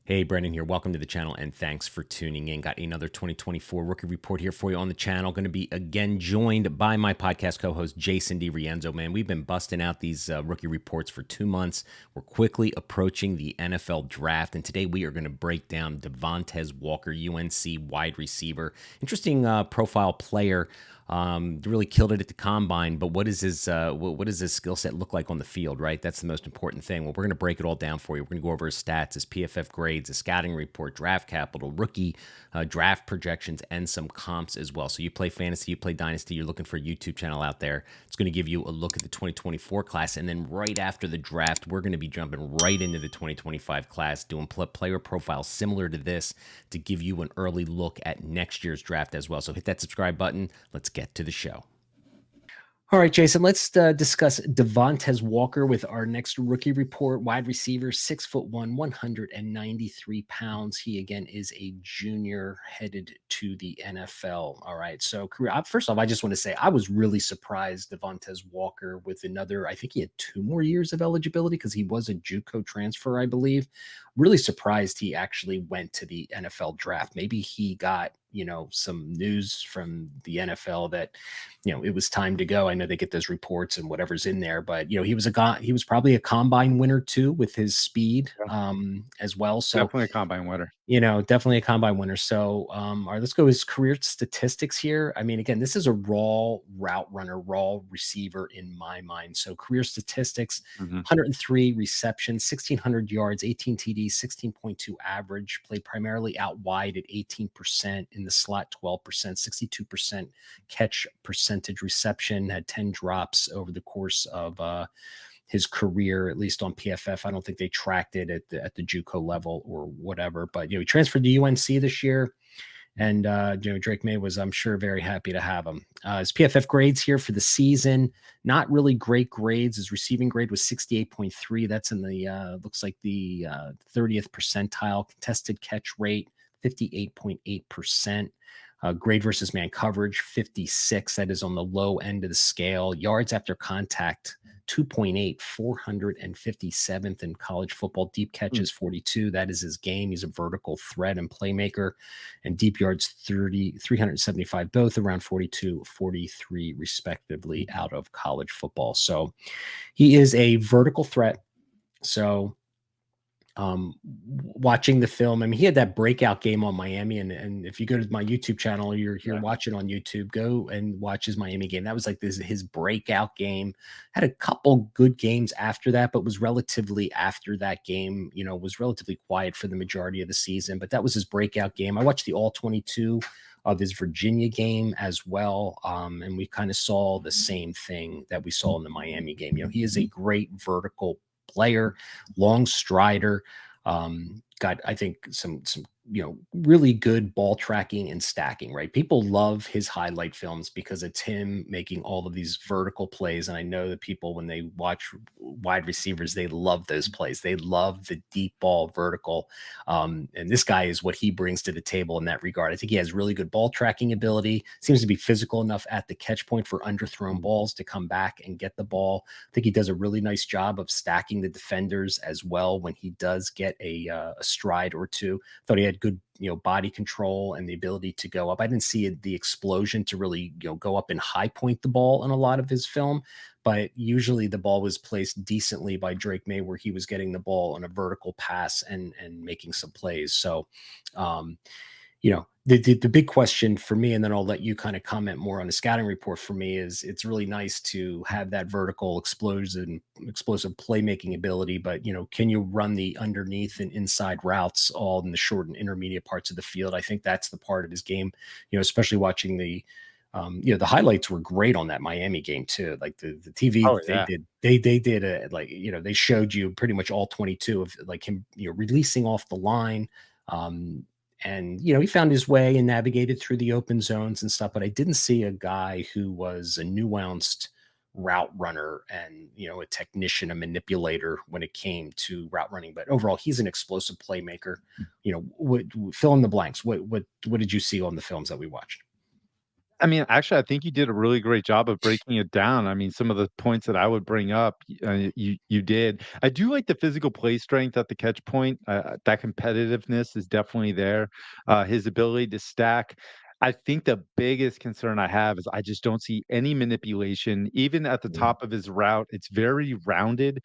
Hey, Brendan here. Welcome to the channel and thanks for tuning in. Got another 2024 rookie report here for you on the channel. Going to be again joined by my podcast co-host Jason DiRienzo. Man, we've been busting out these rookie reports for 2 months. We're quickly approaching the NFL draft, and today we are going to break down Devontez Walker, UNC wide receiver. Interesting profile player. Really killed it at the combine, but what does his skill set look like on the field, right? That's the most important thing. Well, we're going to break it all down for you. We're going to go over his stats, his PFF grades, his scouting report, draft capital, rookie draft projections, and some comps as well. So you play fantasy, you play Dynasty, you're looking for a YouTube channel out there. It's going to give you a look at the 2024 class, and then right after the draft, we're going to be jumping right into the 2025 class, doing player profiles similar to this to give you an early look at next year's draft as well. So hit that subscribe button. Let's get to the show. All right, Jason, let's discuss Devontez Walker with our next rookie report. Wide receiver, 6'1", 193 pounds. He, again, is a junior headed to the NFL. All right, so first off, I just want to say I was really surprised Devontez Walker with another, I think he had 2 more years of eligibility because he was a JUCO transfer, I believe. Really surprised he actually went to the NFL draft. Maybe he got, some news from the NFL that, it was time to go. I know they get those reports and whatever's in there, but he was probably a combine winner too with his speed Yeah, as well. So, definitely a combine winner. definitely a combine winner. So, all right, let's go his career statistics here. I mean, again, this is a raw route runner, raw receiver in my mind. So, career statistics: Mhm. 103 receptions, 1,600 yards, 18 TDs, 16.2 average. Played primarily out wide at 18%, in the slot 12%, 62% catch percentage reception. Had 10 drops over the course of his career, at least on PFF. I don't think they tracked it at the JUCO level or whatever. But he transferred to UNC this year, and Drake May was, I'm sure, very happy to have him. His PFF grades here for the season, not really great grades. His receiving grade was 68.3. That's in the looks like the 30th percentile. Contested catch rate, 58.8%. Grade versus man coverage, 56. That is on the low end of the scale. Yards after contact, 2.8, 457th in college football. Deep Mm. catches, 42. That is his game. He's a vertical threat and playmaker. And deep yards, 375, both around 42, 43, respectively, out of college football. So he is a vertical threat. So watching the film, I mean, he had that breakout game on Miami, and if you go to my YouTube channel, you're here Yeah. watching on YouTube, go and watch his Miami game. That was like his breakout game. Had a couple good games after that, but was relatively after that game, was relatively quiet for the majority of the season. But that was his breakout game. I watched the all 22 of his Virginia game as well. And we kind of saw the same thing that we saw in the Miami game. He is a great vertical player, long strider. Got, I think, some really good ball tracking and stacking, right? People love his highlight films because it's him making all of these vertical plays. And I know that people, when they watch wide receivers, they love those plays. They love the deep ball vertical. And this guy is what he brings to the table in that regard. I think he has really good ball tracking ability, seems to be physical enough at the catch point for underthrown balls to come back and get the ball. I think he does a really nice job of stacking the defenders as well when he does get a stride or two. Thought he had good, body control and the ability to go up. I didn't see the explosion to really, go up and high point the ball in a lot of his film, but usually the ball was placed decently by Drake May, where he was getting the ball on a vertical pass and making some plays. So, um, the big question for me, and then I'll let you kind of comment more on the scouting report for me, is it's really nice to have that vertical explosive playmaking ability, but can you run the underneath and inside routes all in the short and intermediate parts of the field? I think that's the part of his game, especially watching the highlights were great on that Miami game too. Like the TV, Oh, yeah. they did a, like, they showed you pretty much all 22 of like him, releasing off the line. And he found his way and navigated through the open zones and stuff, but I didn't see a guy who was a nuanced route runner and a technician, a manipulator when it came to route running. But overall, he's an explosive playmaker. Fill in the blanks. What did you see on the films that we watched? I mean, actually, I think you did a really great job of breaking it down. I mean, some of the points that I would bring up, you did. I do like the physical play strength at the catch point. That competitiveness is definitely there. His ability to stack. I think the biggest concern I have is I just don't see any manipulation, even at the Mm, top of his route. It's very rounded.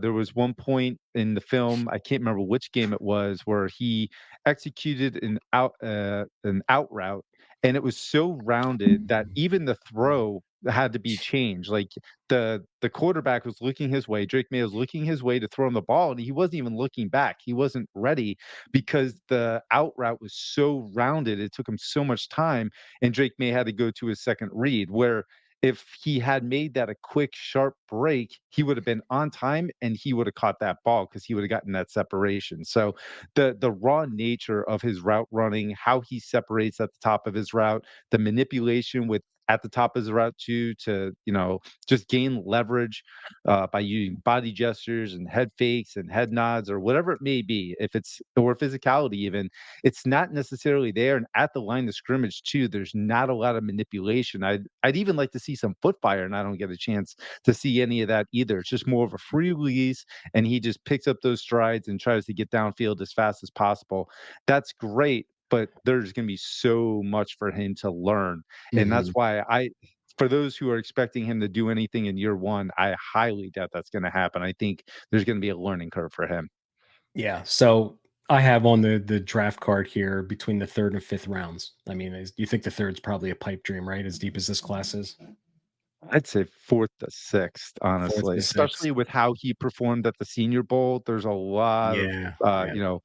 There was one point in the film, I can't remember which game it was, where he executed an out route, and it was so rounded that even the throw had to be changed. Like, the quarterback was looking his way, Drake May was looking his way to throw him the ball, and he wasn't even looking back. He wasn't ready because the out route was so rounded. It took him so much time, and Drake May had to go to his second read. Where if he had made that a quick, sharp break, he would have been on time and he would have caught that ball because he would have gotten that separation. So the raw nature of his route running, how he separates at the top of his route, the manipulation with at the top of his route too, to just gain leverage by using body gestures and head fakes and head nods or whatever it may be. If it's or physicality even, it's not necessarily there. And at the line of scrimmage too, there's not a lot of manipulation. I'd even like to see some foot fire, and I don't get a chance to see any of that either. It's just more of a free release, and he just picks up those strides and tries to get downfield as fast as possible. That's great, but there's going to be so much for him to learn. And that's mhm. why for those who are expecting him to do anything in year one, I highly doubt that's going to happen. I think there's going to be a learning curve for him. Yeah, so I have on the draft card here between the 3rd and 5th rounds. I mean, you think the 3rd's probably a pipe dream, right? As deep as this class is? I'd say 4th to 6th, 4th honestly, to 6th. especially with how he performed at the Senior Bowl. There's a lot of, Yeah, uh, yeah. you know,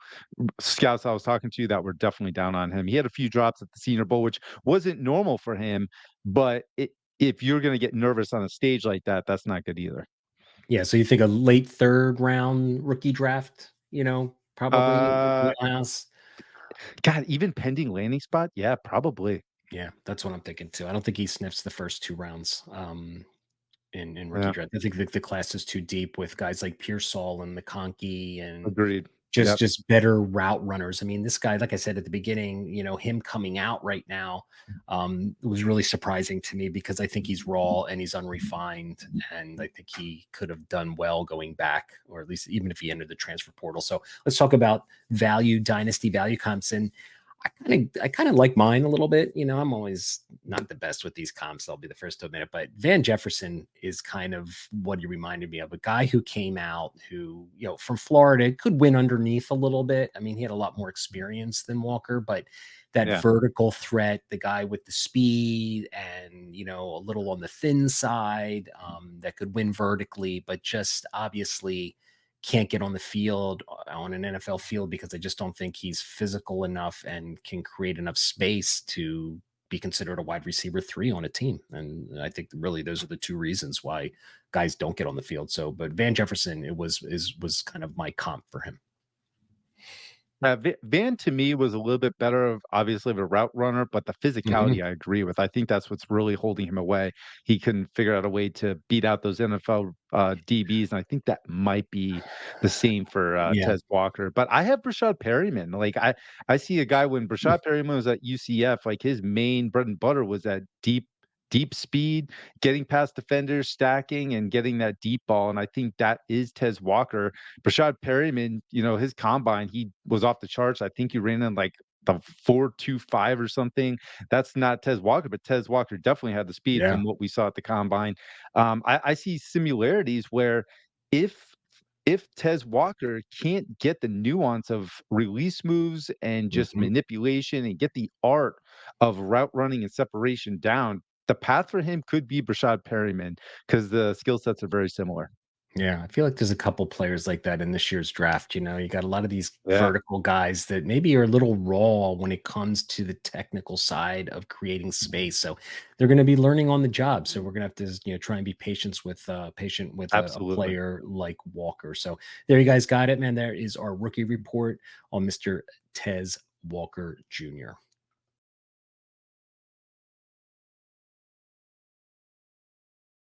scouts I was talking to that were definitely down on him. He had a few drops at the Senior Bowl, which wasn't normal for him, but if you're gonna get nervous on a stage like that, that's not good either. Yeah, so you think a late 3rd round rookie draft, probably in the Uh, wheelhouse? God, even pending landing spot? Yeah, probably. Yeah, that's what I'm thinking too. I don't think he sniffs the first 2 rounds, in rookie Yeah, draft. I think the class is too deep with guys like Pearsall and McConkey and agreed. just Yep. just better route runners. I mean, this guy, like I said at the beginning, him coming out right now, was really surprising to me because I think he's raw and he's unrefined, and I think he could have done well going back, or at least even if he entered the transfer portal. So let's talk about value, dynasty value comps, and I kind of like mine a little bit. I'm always not the best with these comps. I'll be the first to admit it, but Van Jefferson is kind of what he reminded me of, a guy who came out who, from Florida could win underneath a little bit. I mean, he had a lot more experience than Walker, but that Yeah. vertical threat, the guy with the speed and, a little on the thin side, that could win vertically, but just obviously can't get on the field on an NFL field because I just don't think he's physical enough and can create enough space to be considered a wide receiver 3 on a team. And I think really those are the 2 reasons why guys don't get on the field. So, but Van Jefferson, was kind of my comp for him. Van to me was a little bit better of obviously of a route runner, but the physicality Mhm. I agree with. I think that's what's really holding him away. He couldn't figure out a way to beat out those NFL DBs, and I think that might be the same for Yeah. Tez Walker. But I have Brashad Perryman. Like I see a guy when Brashad Perryman was at UCF, like his main bread and butter was that deep speed, getting past defenders, stacking, and getting that deep ball. And I think that is Tez Walker. Brashad Perryman, his combine, he was off the charts. I think he ran in like the 4.25 or something. That's not Tez Walker, but Tez Walker definitely had the speed Yeah. from what we saw at the combine. I see similarities where if Tez Walker can't get the nuance of release moves and just Mhm. manipulation and get the art of route running and separation down, the path for him could be Brashad Perryman because the skill sets are very similar. Yeah, I feel like there's a couple players like that in this year's draft. You got a lot of these Yeah, vertical guys that maybe are a little raw when it comes to the technical side of creating space. So they're going to be learning on the job. So we're going to have to, try and be patient with a absolutely. player like Walker. So there you guys got it, man. There is our rookie report on Mr. Tez Walker Jr.